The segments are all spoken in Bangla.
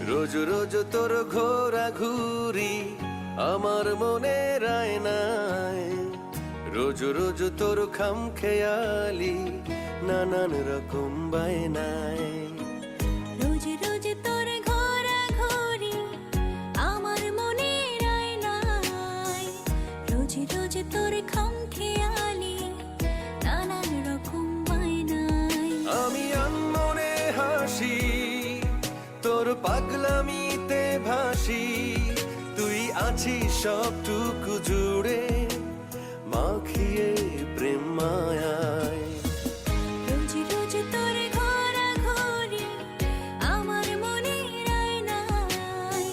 রোজ রোজ তোর ঘোরা ঘুরি আমার মনে রায় নাই, রোজ রোজ তোর খাম খেয়ালি নানান রকম বায়নায়। রোজ রোজ তোর ঘোরা ঘুরি আমার মনে রায় নাই, রোজ রোজ তোর খাম খেয়ালি নানান রকম বায়নায়। আমি আনমনে হাসি তোর পাগলামিতে ভাসি, তুই আছিস সবটুকু জুড়ে মাখিয়ে প্রেম মায়ায়। রোজ রোজ তোর ঘোরা ঘুরি আমার মনে রায় নাই,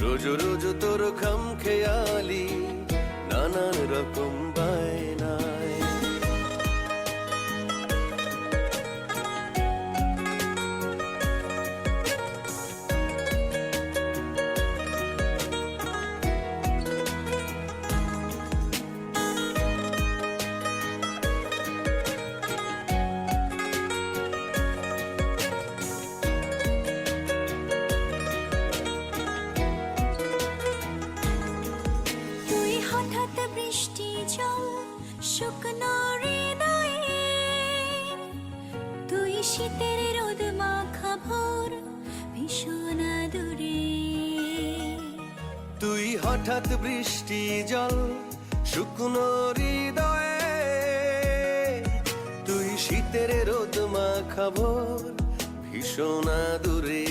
রোজ রোজ তোর খাম খেয়ালি নানান রকম বায়নায়। হঠাৎ বৃষ্টি জল শুকনো হৃদয়ে, তুই শীতের রোদ মাখা ভোর ভীষণ দূরে। তুই হঠাৎ বৃষ্টি জল শুকনো হৃদয়ে, তুই শীতের রোদ মাখা ভোর ভীষণ দূরে।